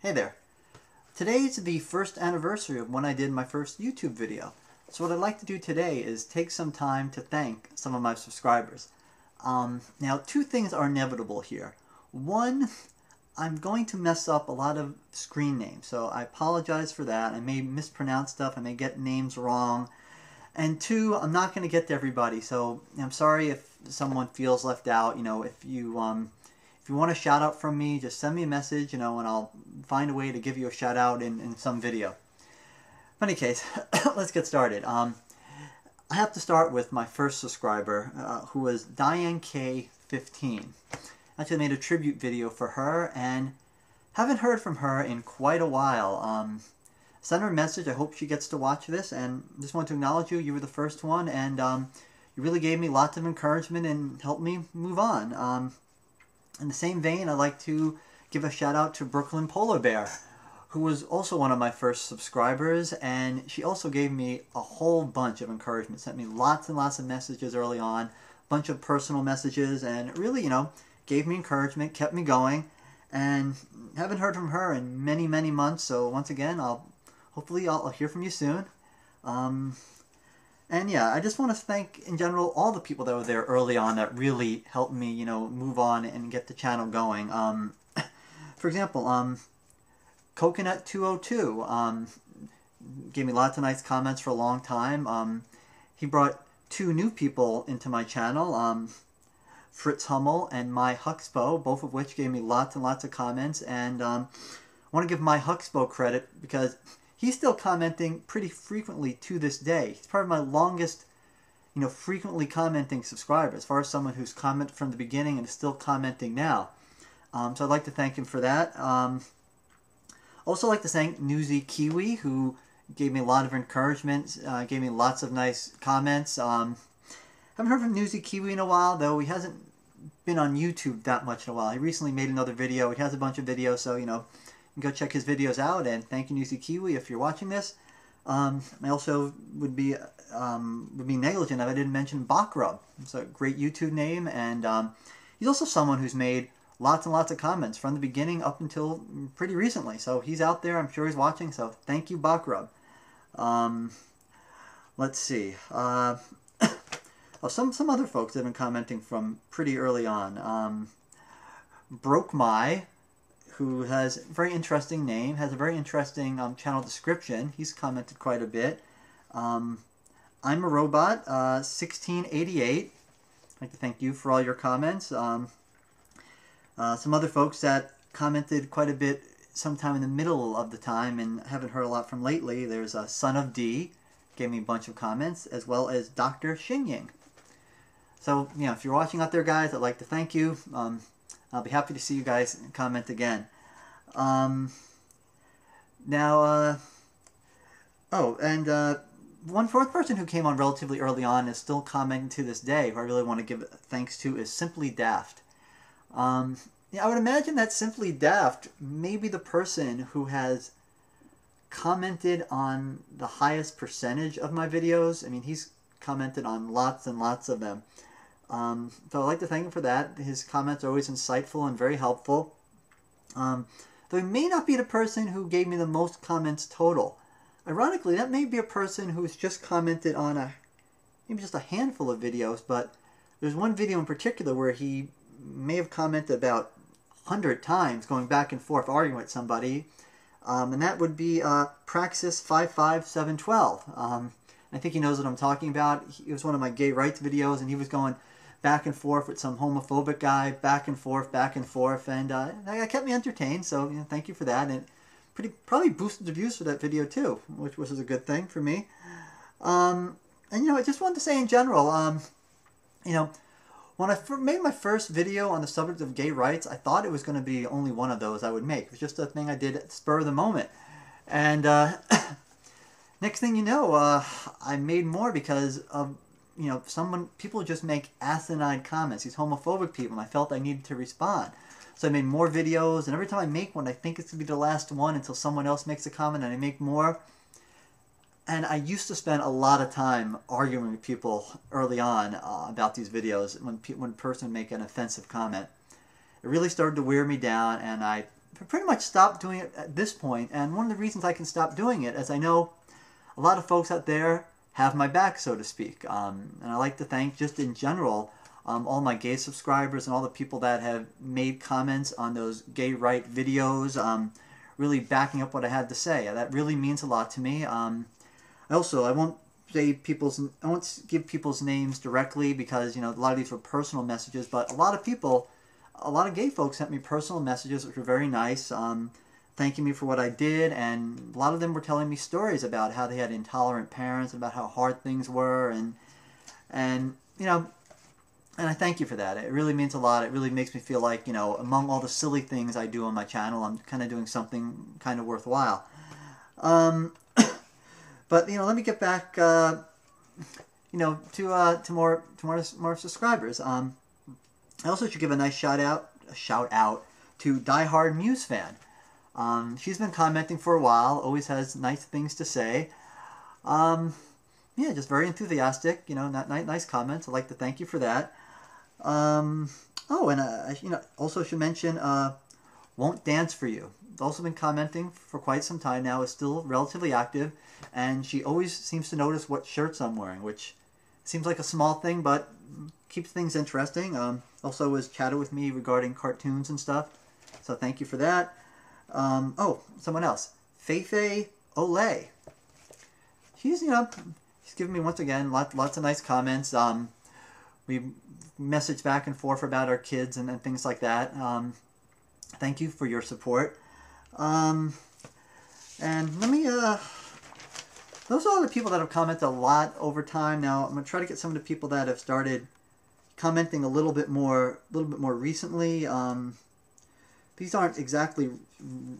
Hey there. Today's the first anniversary of when I did my first YouTube video. So what I'd like to do today is take some time to thank some of my subscribers. Now, two things are inevitable here. One, I'm going to mess up a lot of screen names, so I apologize for that. I may mispronounce stuff, I may get names wrong. And two, I'm not going to get to everybody, so I'm sorry if someone feels left out. If you want a shout out from me, just send me a message, and I'll find a way to give you a shout out in some video. In any case, let's get started. I have to start with my first subscriber, who was Diane K15. I actually made a tribute video for her, and haven't heard from her in quite a while. Send her a message. I hope she gets to watch this, and just want to acknowledge you. You were the first one, and you really gave me lots of encouragement and helped me move on. In the same vein, I'd like to give a shout out to Brooklyn Polar Bear, who was also one of my first subscribers, and she also gave me a whole bunch of encouragement, sent me lots and lots of messages early on, a bunch of personal messages, and really, gave me encouragement, kept me going, and haven't heard from her in many, many months, so once again, hopefully I'll hear from you soon. And yeah, I just want to thank, in general, all the people that were there early on that really helped me, move on and get the channel going. For example, Coconut202 gave me lots of nice comments for a long time. He brought two new people into my channel, Fritz Hummel and My Huxpo, both of which gave me lots and lots of comments. And I want to give My Huxpo credit because he's still commenting pretty frequently to this day. He's probably my longest, frequently commenting subscriber, as far as someone who's commented from the beginning and is still commenting now. So I'd like to thank him for that. Also like to thank Newsy Kiwi, who gave me a lot of encouragement, gave me lots of nice comments. Haven't heard from Newsy Kiwi in a while, though. He hasn't been on YouTube that much in a while. He recently made another video. He has a bunch of videos, so, you can go check his videos out, and thank you, Newsy Kiwi, if you're watching this. I also would be negligent if I didn't mention Bakrub. It's a great YouTube name, and he's also someone who's made lots and lots of comments from the beginning up until pretty recently. So he's out there. I'm sure he's watching. So thank you, Bakrub. Let's see. Some other folks that have been commenting from pretty early on. Broke My, who has a very interesting name, has a very interesting channel description. He's commented quite a bit. I'm a Robot, 1688. I'd like to thank you for all your comments. Some other folks that commented quite a bit sometime in the middle of the time and haven't heard a lot from lately. There's Son of D, gave me a bunch of comments, as well as Dr. Xinying. So, if you're watching out there, guys, I'd like to thank you. I'll be happy to see you guys comment again. One fourth person who came on relatively early on is still commenting to this day, who I really want to give thanks to, is Simply Daft. I would imagine that Simply Daft may be the person who has commented on the highest percentage of my videos. I mean, he's commented on lots and lots of them. So I'd like to thank him for that. His comments are always insightful and very helpful. Though he may not be the person who gave me the most comments total. Ironically, that may be a person who's just commented on maybe just a handful of videos, but there's one video in particular where he may have commented about 100 times, going back and forth, arguing with somebody. And that would be Praxis 55712. I think he knows what I'm talking about. It was one of my gay rights videos, and he was going back and forth with some homophobic guy, back and forth, and that kept me entertained, so thank you for that, and probably boosted the views for that video too, which was a good thing for me. And I just wanted to say in general, when I made my first video on the subject of gay rights, I thought it was going to be only one of those I would make. It was just a thing I did at the spur of the moment, and next thing you know, I made more because of people just make asinine comments, these homophobic people, and I felt I needed to respond. So I made more videos, and every time I make one, I think it's going to be the last one until someone else makes a comment, and I make more. And I used to spend a lot of time arguing with people early on about these videos when a person would make an offensive comment. It really started to wear me down, and I pretty much stopped doing it at this point, and one of the reasons I can stop doing it is I know a lot of folks out there have my back, so to speak, and I like to thank, just in general, all my gay subscribers and all the people that have made comments on those gay right videos, really backing up what I had to say. That really means a lot to me. Also, I won't give people's names directly because, you know, a lot of these were personal messages, but a lot of gay folks sent me personal messages which were very nice, thanking me for what I did, and a lot of them were telling me stories about how they had intolerant parents, about how hard things were, and you know, and I thank you for that. It really means a lot. It really makes me feel like, you know, among all the silly things I do on my channel, I'm kind of doing something kind of worthwhile. But, you know, let me get back, you know, to more subscribers. I also should give a nice shout out to Die Hard Muse Fan. She's been commenting for a while, always has nice things to say. Yeah, just very enthusiastic, you know, nice comments. I'd like to thank you for that. Oh, and I you know, also should mention Won't Dance For You. Also been commenting for quite some time now, is still relatively active, and she always seems to notice what shirts I'm wearing, which seems like a small thing, but keeps things interesting. Also has chatted with me regarding cartoons and stuff, so thank you for that. Oh, someone else, Feifei Olay. She's, you know, she's given me, once again, lots of nice comments. We messaged back and forth about our kids and things like that. Thank you for your support. And let me, those are all the people that have commented a lot over time. Now, I'm going to try to get some of the people that have started commenting a little bit more recently. These aren't exactly in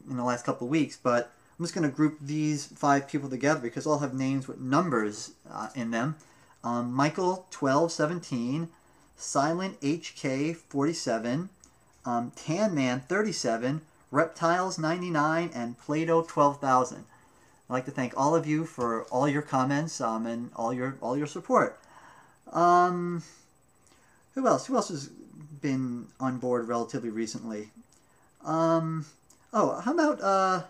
the last couple of weeks, but I'm just going to group these 5 people together because all have names with numbers in them. Michael 1217, Silent HK 47, Tanman 37, Reptiles 99, and Plato 12,000. I'd like to thank all of you for all your comments and all your support. Who else? Who else has been on board relatively recently? Oh, how about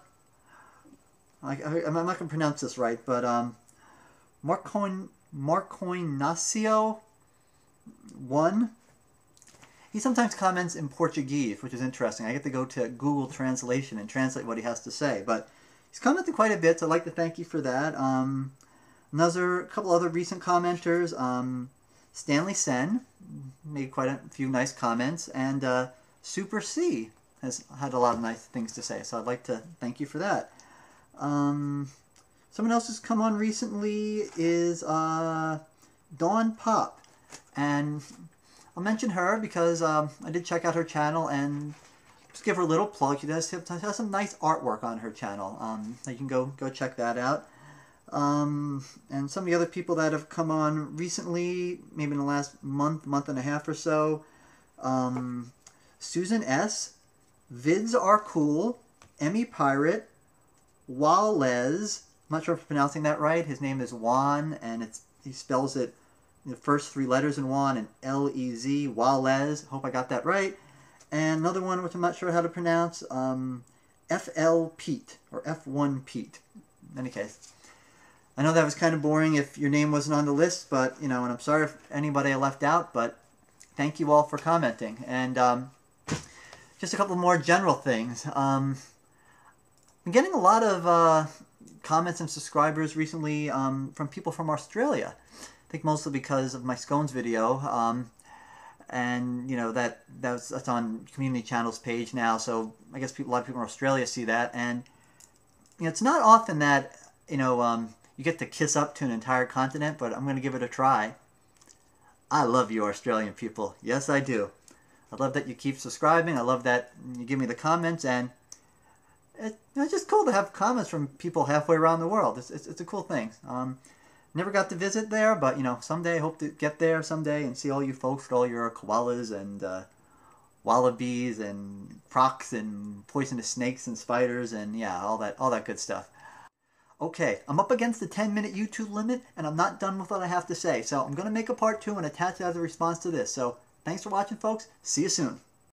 I'm not going to pronounce this right, but Marcoinacio 1. He sometimes comments in Portuguese, which is interesting. I get to go to Google Translation and translate what he has to say, but he's commented quite a bit, so I'd like to thank you for that. A couple other recent commenters, Stanley Sen made quite a few nice comments, and Super C has had a lot of nice things to say, so I'd like to thank you for that. Someone else who's come on recently is Dawn Pop, and I'll mention her because I did check out her channel and just give her a little plug. She has some nice artwork on her channel. You can go check that out. And some of the other people that have come on recently, maybe in the last month and a half or so, Susan S, Vids Are Cool, Emmy Pirate, Wales. I'm not sure if I'm pronouncing that right. His name is Juan, and he spells it the first 3 letters in Juan and L-E-Z, Wales. Hope I got that right. And another one which I'm not sure how to pronounce, F.L. Pete, or F1 Pete. In any case, I know that was kind of boring if your name wasn't on the list, but, you know, and I'm sorry if anybody I left out, but thank you all for commenting. And just a couple more general things. I'm getting a lot of comments and subscribers recently from people from Australia. I think mostly because of my scones video, and you know that's on Community Channel's page now. So I guess a lot of people in Australia see that, and you know it's not often that you get to kiss up to an entire continent, but I'm going to give it a try. I love you, Australian people. Yes, I do. I love that you keep subscribing. I love that you give me the comments, and it's just cool to have comments from people halfway around the world. It's a cool thing. Never got to visit there, but, you know, someday I hope to get there someday and see all you folks with all your koalas and wallabies and crocs and poisonous snakes and spiders and, yeah, all that good stuff. Okay, I'm up against the 10-minute YouTube limit, and I'm not done with what I have to say, so I'm going to make a part 2 and attach it as a response to this. So, thanks for watching, folks. See you soon.